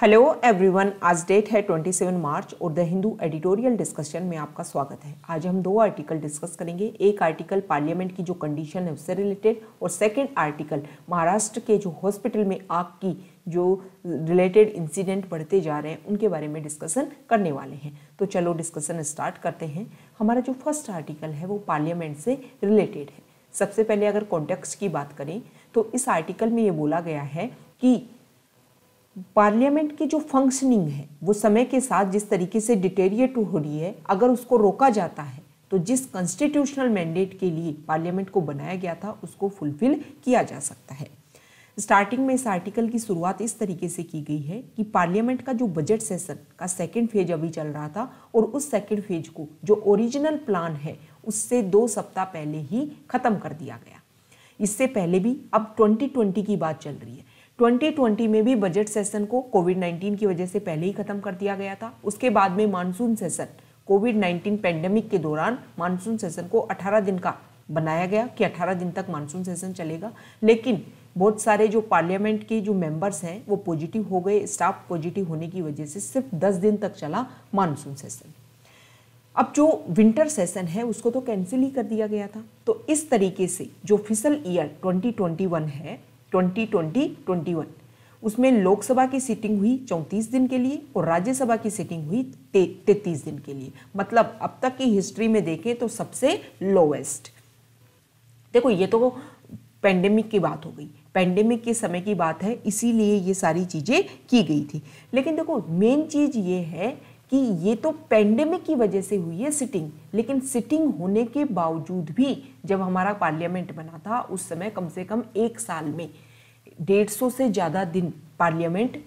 Hello everyone, आज date है 27 मार्च और द हिंदू एडिटोरियल डिस्कशन में आपका स्वागत है। आज हम दो आर्टिकल डिस्कस करेंगे। एक आर्टिकल पार्लियामेंट की जो कंडीशन है उससे रिलेटेड और सेकंड आर्टिकल महाराष्ट्र के जो हॉस्पिटल में आग की जो रिलेटेड इंसिडेंट बढ़ते जा रहे हैं उनके बारे में डिस्कशन करने वाले हैं। तो चलो डिस्कशन स्टार्ट करते हैं। हमारा जो फर्स्ट आर्टिकल है वो पार्लियामेंट से रिलेटेड है। सबसे पहले अगर कॉन्टेक्स्ट की बात करें तो इस आर्टिकल में ये बोला गया है कि पार्लियामेंट की जो फंक्शनिंग है वो समय के साथ जिस तरीके से डिटेरिएट हो रही है, अगर उसको रोका जाता है तो जिस कॉन्स्टिट्यूशनल मैंडेट के लिए पार्लियामेंट को बनाया गया था उसको फुलफिल किया जा सकता है। स्टार्टिंग में इस आर्टिकल की शुरुआत इस तरीके से की गई है कि पार्लियामेंट का जो बजट सेशन का सेकेंड फेज अभी चल रहा था और उस सेकेंड फेज को जो ओरिजिनल प्लान है उससे 2 सप्ताह पहले ही खत्म कर दिया गया। इससे पहले भी अब 2020 की बात चल रही है। 2020 में भी बजट सेशन को कोविड-19 की वजह से पहले ही खत्म कर दिया गया था। उसके बाद में मानसून सेशन कोविड-19 पेंडेमिक के दौरान मानसून सेशन को 18 दिन का बनाया गया कि 18 दिन तक मानसून सेशन चलेगा, लेकिन बहुत सारे जो पार्लियामेंट के जो मेंबर्स हैं वो पॉजिटिव हो गए। स्टाफ पॉजिटिव होने की वजह से सिर्फ 10 दिन तक चला मानसून सेशन। अब जो विंटर सेशन है उसको तो कैंसिल ही कर दिया गया था। तो इस तरीके से जो ऑफिशियल ईयर 2021 है 2020-21 उसमें लोकसभा की सीटिंग हुई 34 दिन के लिए और राज्यसभा की सीटिंग हुई 33 दिन के लिए। मतलब अब तक की हिस्ट्री में देखें तो सबसे लोवेस्ट। देखो ये तो पेंडेमिक की बात हो गई, पेंडेमिक के समय की बात है, इसीलिए ये सारी चीजें की गई थी। लेकिन देखो मेन चीज ये है कि ये तो पेंडेमिक की वजह से हुई है सिटिंग, लेकिन सिटिंग होने के बावजूद भी जब हमारा पार्लियामेंट बना था उस समय कम से कम 1 साल में 150 से ज़्यादा दिन पार्लियामेंट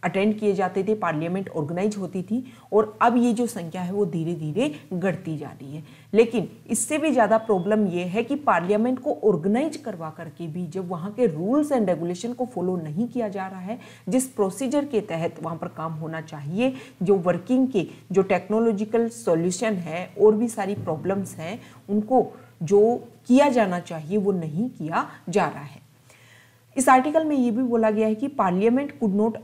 अटेंड किए जाते थे, पार्लियामेंट ऑर्गेनाइज होती थी। और अब ये जो संख्या है वो धीरे धीरे घटती जा रही है। लेकिन इससे भी ज़्यादा प्रॉब्लम ये है कि पार्लियामेंट को ऑर्गेनाइज करवा करके भी जब वहाँ के रूल्स एंड रेगुलेशन को फॉलो नहीं किया जा रहा है, जिस प्रोसीजर के तहत वहाँ पर काम होना चाहिए, जो वर्किंग के जो टेक्नोलॉजिकल सॉल्यूशन है और भी सारी प्रॉब्लम्स हैं उनको जो किया जाना चाहिए वो नहीं किया जा रहा है। इस आर्टिकल में ये भी बोला गया है कि parliament could not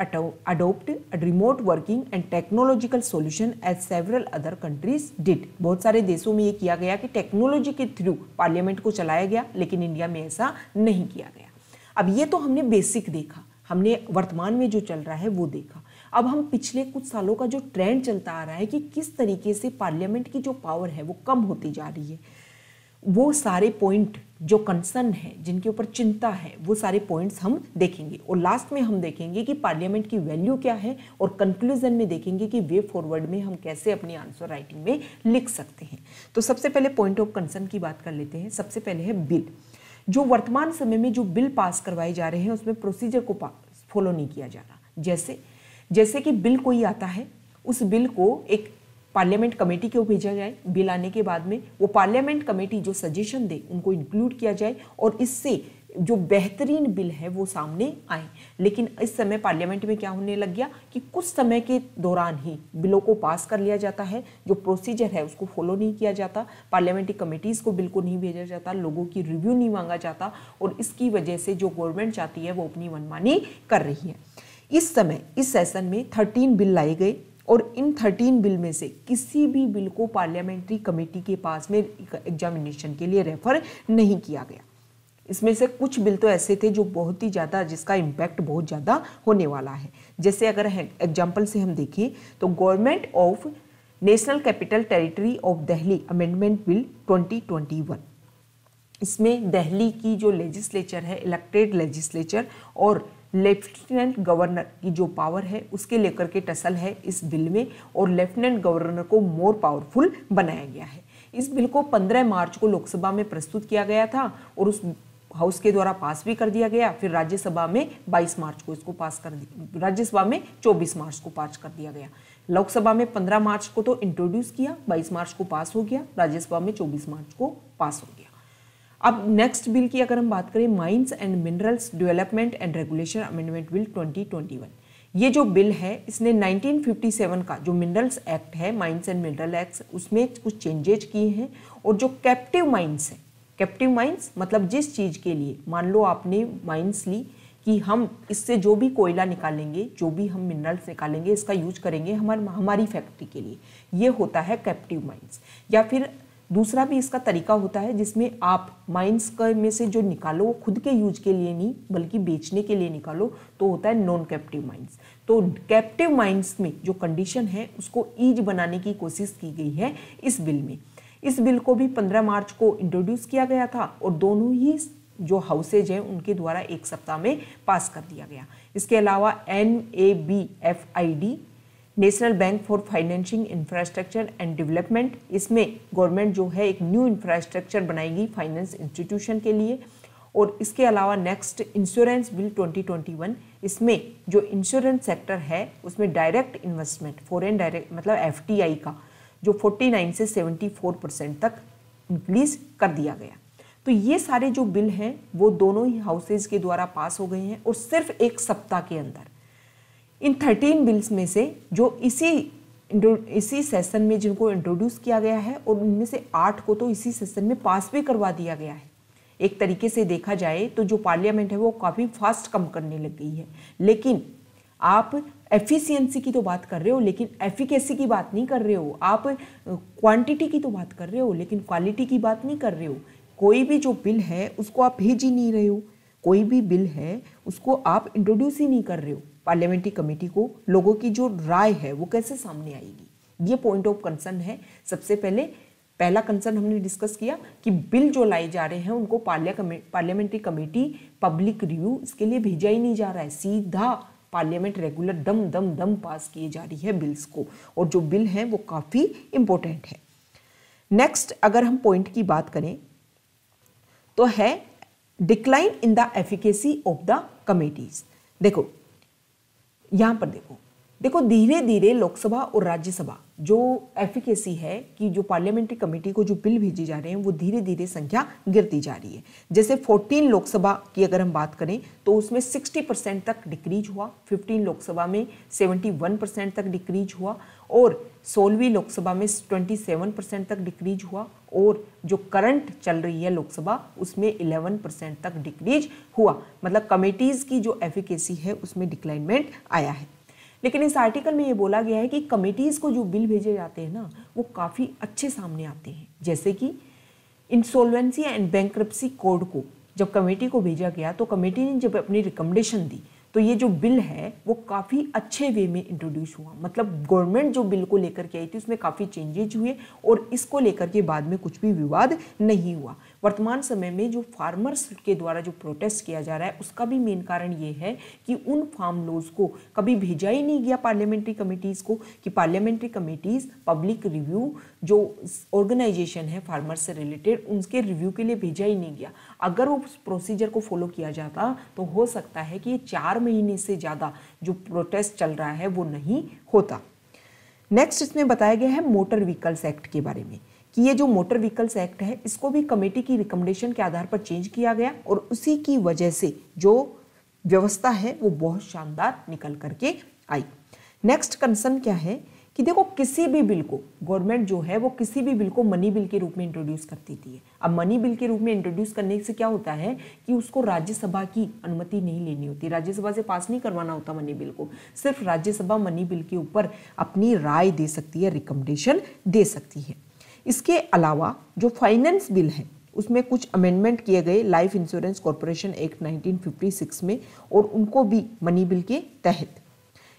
adopt remote working and technological solution as several other countries did. बहुत सारे देशों में ये किया गया कि टेक्नोलॉजी के थ्रू पार्लियामेंट को चलाया गया, लेकिन इंडिया में ऐसा नहीं किया गया। अब ये तो हमने बेसिक देखा, हमने वर्तमान में जो चल रहा है वो देखा। अब हम पिछले कुछ सालों का जो ट्रेंड चलता आ रहा है कि किस तरीके से पार्लियामेंट की जो पावर है वो कम होती जा रही है, वो सारे पॉइंट जो कंसर्न है, जिनके ऊपर चिंता है, वो सारे पॉइंट्स हम देखेंगे। और लास्ट में हम देखेंगे कि पार्लियामेंट की वैल्यू क्या है और कंक्लूजन में देखेंगे कि वे फॉरवर्ड में हम कैसे अपनी आंसर राइटिंग में लिख सकते हैं। तो सबसे पहले पॉइंट ऑफ कंसर्न की बात कर लेते हैं। सबसे पहले है बिल। जो वर्तमान समय में जो बिल पास करवाए जा रहे हैं उसमें प्रोसीजर को फॉलो नहीं किया जा रहा। जैसे कि बिल कोई आता है, उस बिल को एक पार्लियामेंट कमेटी को भेजा जाए, बिल आने के बाद में वो पार्लियामेंट कमेटी जो सजेशन दे उनको इंक्लूड किया जाए और इससे जो बेहतरीन बिल है वो सामने आए। लेकिन इस समय पार्लियामेंट में क्या होने लग गया कि कुछ समय के दौरान ही बिलों को पास कर लिया जाता है, जो प्रोसीजर है उसको फॉलो नहीं किया जाता, पार्लियामेंट्री कमेटीज़ को बिल को नहीं भेजा जाता, लोगों की रिव्यू नहीं मांगा जाता और इसकी वजह से जो गवर्नमेंट चाहती है वो अपनी मनमानी कर रही है। इस समय इस सेशन में 13 बिल लाए गए और इन 13 बिल में से किसी भी बिल को पार्लियामेंट्री कमेटी के पास में एग्जामिनेशन के लिए रेफर नहीं किया गया। इसमें से कुछ बिल तो ऐसे थे जो बहुत ही ज़्यादा, जिसका इम्पैक्ट बहुत ज़्यादा होने वाला है। जैसे अगर एग्जाम्पल से हम देखें तो government of national capital territory of Delhi amendment bill 2021, इसमें दिल्ली की जो लेजिस्लेचर है, इलेक्टेड लेजिस्लेचर और लेफ्टिनेंट गवर्नर की जो पावर है उसके लेकर के टसल है इस बिल में और लेफ्टिनेंट गवर्नर को मोर पावरफुल बनाया गया है। इस बिल को 15 मार्च को लोकसभा में प्रस्तुत किया गया था और उस हाउस के द्वारा पास भी कर दिया गया। फिर राज्यसभा में 22 मार्च को इसको पास कर दिया, राज्यसभा में 24 मार्च को पास कर दिया गया। लोकसभा में 15 मार्च को तो इंट्रोड्यूस किया, 22 मार्च को पास हो गया, राज्यसभा में 24 मार्च को पास हो गया। अब नेक्स्ट बिल की अगर हम बात करें, mines and minerals development and regulation amendment bill 2021। ये जो बिल है इसने 1957 का जो मिनरल्स एक्ट है, माइंस एंड मिनरल एक्ट, उसमें कुछ चेंजेज किए हैं। और जो कैप्टिव माइंस है, कैप्टिव माइंस मतलब जिस चीज़ के लिए, मान लो आपने माइंस ली कि हम इससे जो भी कोयला निकालेंगे, जो भी हम मिनरल्स निकालेंगे, इसका यूज करेंगे हमारी फैक्ट्री के लिए। ये होता है कैप्टिव माइंस। या फिर दूसरा भी इसका तरीका होता है जिसमें आप माइंस में से जो निकालो वो खुद के यूज के लिए नहीं बल्कि बेचने के लिए निकालो, तो होता है नॉन कैप्टिव माइंस। तो कैप्टिव माइंस में जो कंडीशन है उसको ईज बनाने की कोशिश की गई है इस बिल में। इस बिल को भी 15 मार्च को इंट्रोड्यूस किया गया था और दोनों ही जो हाउसेज हैं उनके द्वारा एक सप्ताह में पास कर दिया गया। इसके अलावा NABFID, national bank for financing infrastructure and development, इसमें गवर्नमेंट जो है एक न्यू इंफ्रास्ट्रक्चर बनाएगी फाइनेंस इंस्टीट्यूशन के लिए। और इसके अलावा नेक्स्ट इंश्योरेंस बिल 2021, इसमें जो इंश्योरेंस सेक्टर है उसमें डायरेक्ट इन्वेस्टमेंट, फॉरेन डायरेक्ट मतलब FDI का जो 49 से 74% तक इंक्रीज कर दिया गया। तो ये सारे जो बिल हैं वो दोनों ही हाउसेज के द्वारा पास हो गए हैं और सिर्फ एक सप्ताह के अंदर। इन 13 बिल्स में से जो इसी सेशन में जिनको इंट्रोड्यूस किया गया है और उनमें से 8 को तो इसी सेशन में पास भी करवा दिया गया है। एक तरीके से देखा जाए तो जो पार्लियामेंट है वो काफ़ी फास्ट काम करने लग गई है। लेकिन आप एफिशिएंसी की तो बात कर रहे हो लेकिन एफिकेसी की बात नहीं कर रहे हो। आप क्वांटिटी की तो बात कर रहे हो लेकिन क्वालिटी की बात नहीं कर रहे हो। कोई भी जो बिल है उसको आप भेज ही नहीं रहे हो, कोई भी बिल है उसको आप इंट्रोड्यूस ही नहीं कर रहे हो पार्लियामेंट्री कमेटी को। लोगों की जो राय है वो कैसे सामने आएगी, ये पॉइंट ऑफ कंसर्न है। सबसे पहला कंसर्न हमने डिस्कस किया कि बिल जो लाए जा रहे हैं उनको पार्लियामेंट्री कमेटी पब्लिक रिव्यू इसके लिए भेजा ही नहीं जा रहा है, सीधा पार्लियामेंट रेगुलर दम पास किए जा रही है बिल्स को, और जो बिल हैं वो काफ़ी इंपॉर्टेंट है। नेक्स्ट अगर हम पॉइंट की बात करें तो है decline in the efficacy of the committees. देखो यहां पर देखो धीरे धीरे लोकसभा और राज्यसभा जो एफिकेसी है कि जो पार्लियामेंट्री कमेटी को जो बिल भेजे जा रहे हैं वो धीरे धीरे संख्या गिरती जा रही है। जैसे 14 लोकसभा की अगर हम बात करें तो उसमें 60% तक डिक्रीज हुआ, 15 लोकसभा में 71% तक डिक्रीज हुआ और 16वीं लोकसभा में 27% तक डिक्रीज हुआ और जो करंट चल रही है लोकसभा उसमें 11% तक डिक्रीज हुआ। मतलब कमेटीज की जो एफिकेसी है उसमें डिक्लाइनमेंट आया है। लेकिन इस आर्टिकल में ये बोला गया है कि कमेटीज को जो बिल भेजे जाते हैं ना वो काफ़ी अच्छे सामने आते हैं। जैसे कि इंसॉल्वेंसी एंड बैंक्रप्सी कोड को जब कमेटी को भेजा गया तो कमेटी ने जब अपनी रिकमेंडेशन दी तो ये जो बिल है वो काफ़ी अच्छे वे में इंट्रोड्यूस हुआ। मतलब गवर्नमेंट जो बिल को लेकर के आई थी उसमें काफ़ी चेंजेज हुए और इसको लेकर के बाद में कुछ भी विवाद नहीं हुआ। वर्तमान समय में जो फार्मर्स के द्वारा जो प्रोटेस्ट किया जा रहा है उसका भी मेन कारण ये है कि उन फार्म लॉज को कभी भेजा ही नहीं गया पार्लियामेंट्री कमेटीज़ को, कि पार्लियामेंट्री कमेटीज़ पब्लिक रिव्यू जो ऑर्गेनाइजेशन है फार्मर्स से रिलेटेड उनके रिव्यू के लिए भेजा ही नहीं गया। अगर वो प्रोसीजर को फॉलो किया जाता तो हो सकता है कि ये 4 महीने से ज़्यादा जो प्रोटेस्ट चल रहा है वो नहीं होता। नेक्स्ट इसमें बताया गया है मोटर व्हीकल्स एक्ट के बारे में कि ये जो मोटर व्हीकल्स एक्ट है इसको भी कमेटी की रिकमेंडेशन के आधार पर चेंज किया गया और उसी की वजह से जो व्यवस्था है वो बहुत शानदार निकल करके आई। नेक्स्ट कंसर्न क्या है कि देखो किसी भी बिल को गवर्नमेंट जो है वो किसी भी बिल को मनी बिल के रूप में इंट्रोड्यूस कर देती है। अब मनी बिल के रूप में इंट्रोड्यूस करने से क्या होता है कि उसको राज्यसभा की अनुमति नहीं लेनी होती, राज्यसभा से पास नहीं करवाना होता मनी बिल को। सिर्फ राज्यसभा मनी बिल के ऊपर अपनी राय दे सकती है, रिकमेंडेशन दे सकती है। इसके अलावा जो फाइनेंस बिल है उसमें कुछ अमेंडमेंट किए गए लाइफ इंश्योरेंस कॉर्पोरेशन एक्ट 1956 में और उनको भी मनी बिल के तहत।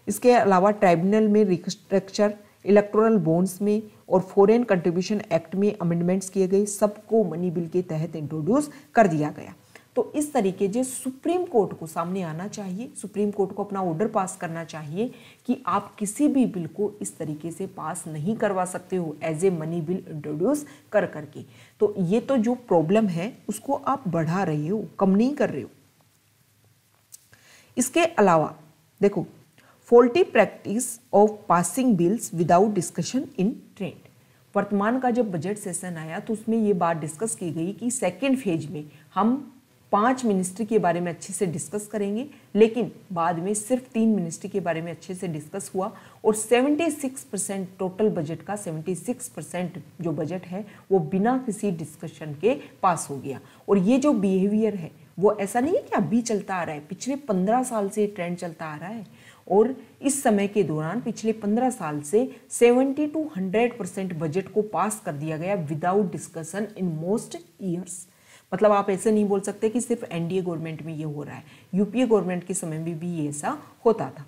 इसके अलावा ट्राइब्यूनल में रिस्ट्रक्चर, इलेक्टोरल बॉन्ड्स में और फॉरेन कंट्रीब्यूशन एक्ट में अमेंडमेंट्स किए गए, सबको मनी बिल के तहत इंट्रोड्यूस कर दिया गया। तो इस तरीके से सुप्रीम कोर्ट को सामने आना चाहिए, सुप्रीम कोर्ट को अपना ऑर्डर पास करना चाहिए कि आप किसी भी बिल को इस तरीके से पास नहीं करवा सकते हो as a money bill introduce कर करके। तो ये तो जो प्रॉब्लम है उसको आप बढ़ा रहे हो, कम नहीं कर रहे हो। इसके अलावा देखो faulty practice of passing bills without discussion in trend. वर्तमान का जब बजट सेशन आया तो उसमें ये बात डिस्कस की गई कि सेकेंड फेज में हम 5 मिनिस्ट्री के बारे में अच्छे से डिस्कस करेंगे, लेकिन बाद में सिर्फ 3 मिनिस्ट्री के बारे में अच्छे से डिस्कस हुआ और 76% टोटल बजट का 76% जो बजट है वो बिना किसी डिस्कशन के पास हो गया। और ये जो बिहेवियर है वो ऐसा नहीं है कि अभी चलता आ रहा है, पिछले 15 साल से ट्रेंड चलता आ रहा है। और इस समय के दौरान पिछले 15 साल से 70 to 100% बजट को पास कर दिया गया without discussion in most years. मतलब आप ऐसे नहीं बोल सकते कि सिर्फ एनडीए गवर्नमेंट में ये हो रहा है, यूपीए गवर्नमेंट के समय में भी ये ऐसा होता था।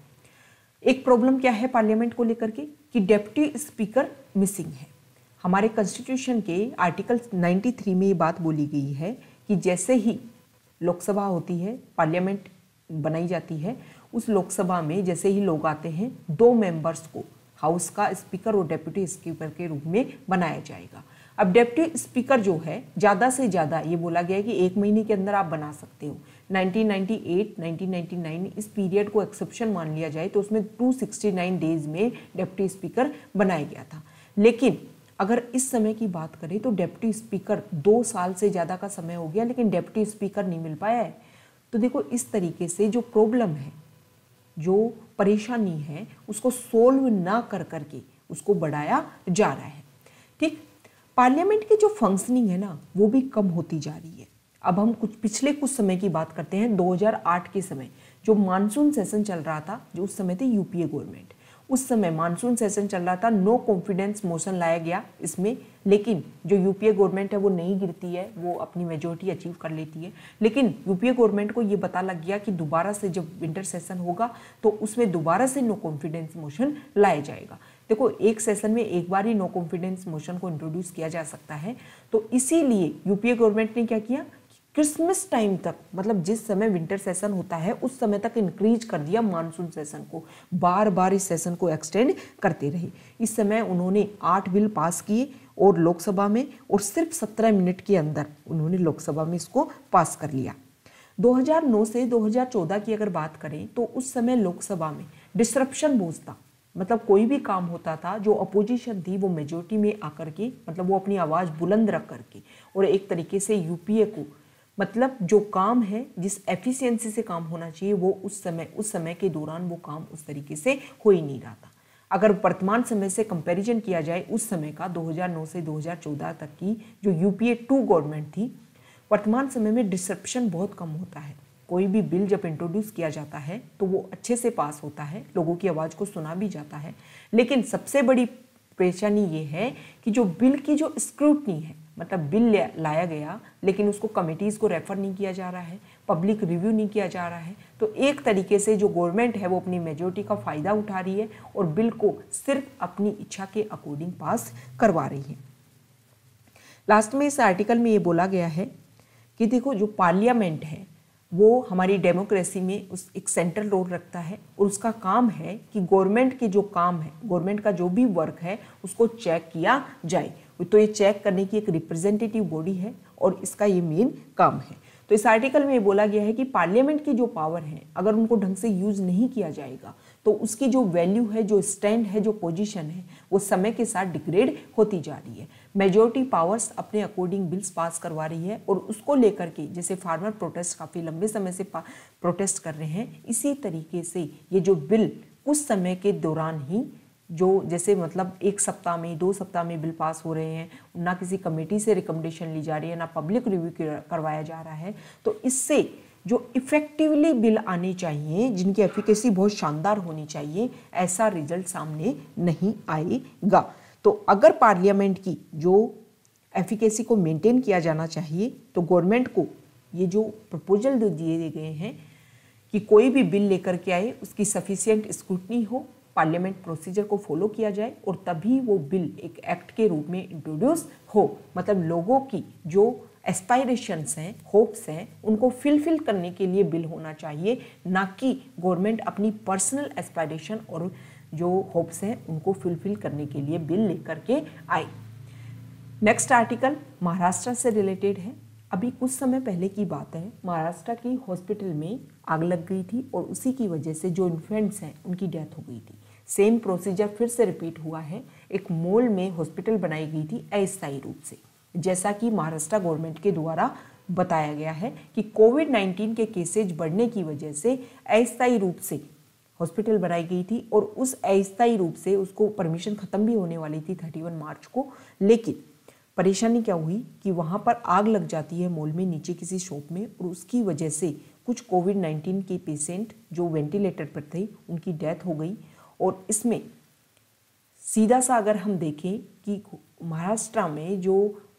एक प्रॉब्लम क्या है पार्लियामेंट को लेकर के कि डेप्यूटी स्पीकर मिसिंग है। हमारे कॉन्स्टिट्यूशन के आर्टिकल 93 में ये बात बोली गई है कि जैसे ही लोकसभा होती है, पार्लियामेंट बनाई जाती है, उस लोकसभा में जैसे ही लोग आते हैं 2 मेंबर्स को हाउस का स्पीकर और डेप्यूटी स्पीकर के रूप में बनाया जाएगा। अब डेप्यूटी स्पीकर जो है ज़्यादा से ज़्यादा ये बोला गया है कि 1 महीने के अंदर आप बना सकते हो। 1998, 1999 इस पीरियड को एक्सेप्शन मान लिया जाए तो उसमें 269 डेज में डेप्यूटी स्पीकर बनाया गया था। लेकिन अगर इस समय की बात करें तो डेप्यूटी स्पीकर 2 साल से ज़्यादा का समय हो गया, लेकिन डेप्यूटी स्पीकर नहीं मिल पाया है। तो देखो इस तरीके से जो प्रॉब्लम है, जो परेशानी है, उसको सोल्व ना कर करके उसको बढ़ाया जा रहा है। ठीक, पार्लियामेंट की जो फंक्शनिंग है ना वो भी कम होती जा रही है। अब हम पिछले कुछ समय की बात करते हैं। 2008 के समय जो मानसून सेशन चल रहा था, जो उस समय थे यूपीए गवर्नमेंट, उस समय मानसून सेशन चल रहा था, नो कॉन्फिडेंस मोशन लाया गया इसमें, लेकिन जो यूपीए गवर्नमेंट है वो नहीं गिरती है, वो अपनी मेजोरिटी अचीव कर लेती है। लेकिन यूपीए गवर्नमेंट को ये पता लग गया कि दोबारा से जब विंटर सेशन होगा तो उसमें दोबारा से नो कॉन्फिडेंस मोशन लाया जाएगा। देखो एक सेशन में एक बार ही नो कॉन्फिडेंस मोशन को इंट्रोड्यूस किया जा सकता है, तो इसीलिए यूपीए गवर्नमेंट ने क्या किया, क्रिसमस टाइम तक, मतलब जिस समय विंटर सेशन होता है उस समय तक इंक्रीज कर दिया मानसून सेशन को, बार बार इस सेशन को एक्सटेंड करते रहे। इस समय उन्होंने 8 बिल पास किए और लोकसभा में, और सिर्फ 17 मिनट के अंदर उन्होंने लोकसभा में इसको पास कर लिया। 2009 से 2014 की अगर बात करें तो उस समय लोकसभा में डिसरप्शन बहुत था। मतलब कोई भी काम होता था, जो अपोजिशन थी वो मेजोरिटी में आकर के, मतलब वो अपनी आवाज़ बुलंद रख करके और एक तरीके से यूपीए को, मतलब जो काम है, जिस एफिशिएंसी से काम होना चाहिए वो उस समय के दौरान वो काम उस तरीके से हो ही नहीं रहा था। अगर वर्तमान समय से कंपैरिजन किया जाए उस समय का, 2009 से 2014 तक की जो यूपीए 2 गवर्नमेंट थी, वर्तमान समय में डिसरप्शन बहुत कम होता है। कोई भी बिल जब इंट्रोड्यूस किया जाता है तो वो अच्छे से पास होता है, लोगों की आवाज़ को सुना भी जाता है। लेकिन सबसे बड़ी परेशानी ये है कि जो बिल की जो स्क्रूटनी है, मतलब बिल लाया गया लेकिन उसको कमिटीज़ को रेफर नहीं किया जा रहा है, पब्लिक रिव्यू नहीं किया जा रहा है, तो एक तरीके से जो गवर्नमेंट है वो अपनी मेजोरिटी का फ़ायदा उठा रही है और बिल को सिर्फ अपनी इच्छा के अकॉर्डिंग पास करवा रही है। लास्ट में इस आर्टिकल में ये बोला गया है कि देखो जो पार्लियामेंट है वो हमारी डेमोक्रेसी में उस एक सेंट्रल रोल रखता है और उसका काम है कि गवर्नमेंट के जो काम है, गवर्नमेंट का जो भी वर्क है उसको चेक किया जाए। तो ये चेक करने की एक रिप्रेजेंटेटिव बॉडी है और इसका ये मेन काम है। तो इस आर्टिकल में ये बोला गया है कि पार्लियामेंट की जो पावर है अगर उनको ढंग से यूज नहीं किया जाएगा तो उसकी जो वैल्यू है, जो स्टैंड है, जो पोजीशन है, वो समय के साथ डिग्रेड होती जा रही है। मेजॉरिटी पावर्स अपने अकॉर्डिंग बिल्स पास करवा रही है और उसको लेकर के, जैसे फार्मर प्रोटेस्ट काफ़ी लंबे समय से प्रोटेस्ट कर रहे हैं, इसी तरीके से ये जो बिल कुछ समय के दौरान ही, जो जैसे मतलब 1 सप्ताह में, 2 सप्ताह में बिल पास हो रहे हैं, ना किसी कमेटी से रिकमेंडेशन ली जा रही है, ना पब्लिक रिव्यू करवाया जा रहा है, तो इससे जो इफेक्टिवली बिल आने चाहिए, जिनकी एफिकेसी बहुत शानदार होनी चाहिए, ऐसा रिजल्ट सामने नहीं आएगा। तो अगर पार्लियामेंट की जो एफिकेसी को मेंटेन किया जाना चाहिए तो गवर्नमेंट को ये जो प्रपोजल दिए गए हैं कि कोई भी बिल लेकर के आए उसकी सफिशिएंट स्क्रूटनी हो, पार्लियामेंट प्रोसीजर को फॉलो किया जाए और तभी वो बिल एक एक्ट के रूप में इंट्रोड्यूस हो। मतलब लोगों की जो एस्पायरेशंस हैं, होप्स हैं, उनको फिलफिल करने के लिए बिल होना चाहिए, ना कि गवर्नमेंट अपनी पर्सनल एस्पायरेशन और जो होप्स हैं उनको फुलफिल करने के लिए बिल लेकर के आए। नेक्स्ट आर्टिकल महाराष्ट्र से रिलेटेड है। अभी कुछ समय पहले की बात है, महाराष्ट्र की हॉस्पिटल में आग लग गई थी और उसी की वजह से जो इन्फेंट्स हैं उनकी डेथ हो गई थी। सेम प्रोसीजर फिर से रिपीट हुआ है। एक मॉल में हॉस्पिटल बनाई गई थी अस्थायी रूप से, जैसा कि महाराष्ट्र गवर्नमेंट के द्वारा बताया गया है कि कोविड-19 के केसेज बढ़ने की वजह से अस्थायी रूप से हॉस्पिटल बनाई गई थी और उस अस्थायी रूप से उसको परमिशन खत्म भी होने वाली थी 31 मार्च को, लेकिन परेशानी क्या हुई कि वहाँ पर आग लग जाती है मॉल में नीचे किसी शॉप में, और उसकी वजह से कुछ कोविड-19 के पेशेंट जो वेंटिलेटर पर थे उनकी डेथ हो गई। और इसमें सीधा सा अगर हम देखें कि महाराष्ट्र में जो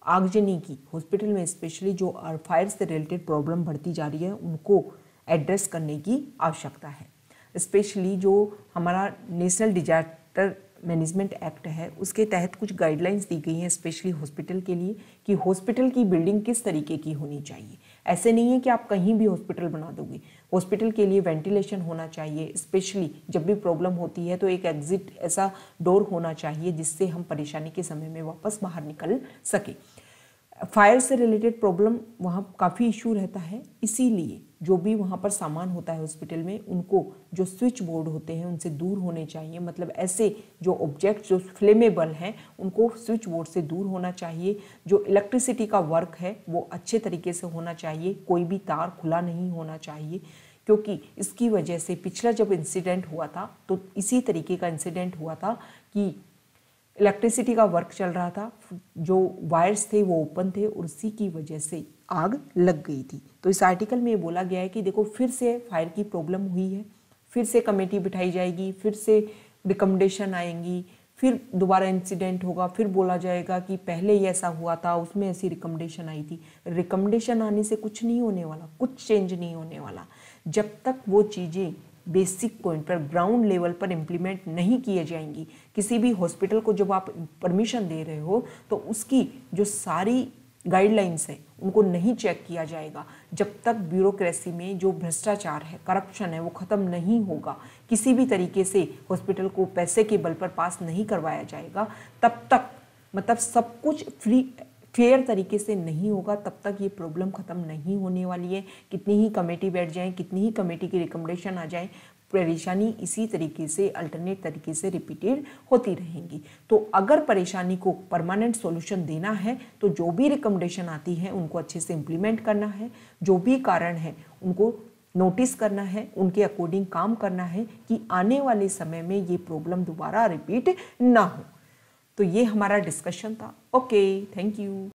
आगजनी की हॉस्पिटल में स्पेशली जो फायर से रिलेटेड प्रॉब्लम बढ़ती जा रही है उनको एड्रेस करने की आवश्यकता है। स्पेशली जो हमारा नेशनल डिजास्टर मैनेजमेंट एक्ट है उसके तहत कुछ गाइडलाइंस दी गई हैं स्पेशली हॉस्पिटल के लिए कि हॉस्पिटल की बिल्डिंग किस तरीके की होनी चाहिए। ऐसे नहीं है कि आप कहीं भी हॉस्पिटल बना दोगे। हॉस्पिटल के लिए वेंटिलेशन होना चाहिए, स्पेशली जब भी प्रॉब्लम होती है तो एक एग्जिट ऐसा डोर होना चाहिए जिससे हम परेशानी के समय में वापस बाहर निकल सके। फायर से रिलेटेड प्रॉब्लम वहाँ काफ़ी इशू रहता है, इसीलिए जो भी वहाँ पर सामान होता है हॉस्पिटल में उनको जो स्विच बोर्ड होते हैं उनसे दूर होने चाहिए। मतलब ऐसे जो ऑब्जेक्ट जो फ्लेमेबल हैं उनको स्विच बोर्ड से दूर होना चाहिए। जो इलेक्ट्रिसिटी का वर्क है वो अच्छे तरीके से होना चाहिए, कोई भी तार खुला नहीं होना चाहिए, क्योंकि इसकी वजह से पिछला जब इंसिडेंट हुआ था तो इसी तरीके का इंसिडेंट हुआ था कि इलेक्ट्रिसिटी का वर्क चल रहा था, जो वायर्स थे वो ओपन थे और उसी की वजह से आग लग गई थी। तो इस आर्टिकल में ये बोला गया है कि देखो फिर से फायर की प्रॉब्लम हुई है, फिर से कमेटी बिठाई जाएगी, फिर से रिकमेंडेशन आएंगी, फिर दोबारा इंसिडेंट होगा, फिर बोला जाएगा कि पहले ही ऐसा हुआ था उसमें ऐसी रिकमेंडेशन आई थी। रिकमेंडेशन आने से कुछ नहीं होने वाला, कुछ चेंज नहीं होने वाला जब तक वो चीज़ें बेसिक पॉइंट पर ग्राउंड लेवल पर इम्प्लीमेंट नहीं किए जाएंगी। किसी भी हॉस्पिटल को जब आप परमिशन दे रहे हो तो उसकी जो सारी गाइडलाइंस है उनको नहीं चेक किया जाएगा, जब तक ब्यूरोक्रेसी में जो भ्रष्टाचार है, करप्शन है वो ख़त्म नहीं होगा, किसी भी तरीके से हॉस्पिटल को पैसे के बल पर पास नहीं करवाया जाएगा, तब तक मतलब सब कुछ फेयर तरीके से नहीं होगा, तब तक ये प्रॉब्लम ख़त्म नहीं होने वाली है। कितनी ही कमेटी बैठ जाएं, कितनी ही कमेटी की रिकमेंडेशन आ जाए, परेशानी इसी तरीके से अल्टरनेट तरीके से रिपीटेड होती रहेंगी। तो अगर परेशानी को परमानेंट सॉल्यूशन देना है तो जो भी रिकमेंडेशन आती है उनको अच्छे से इम्प्लीमेंट करना है, जो भी कारण है उनको नोटिस करना है, उनके अकॉर्डिंग काम करना है कि आने वाले समय में ये प्रॉब्लम दोबारा रिपीट ना हो। तो ये हमारा डिस्कशन था। Okay, thank you.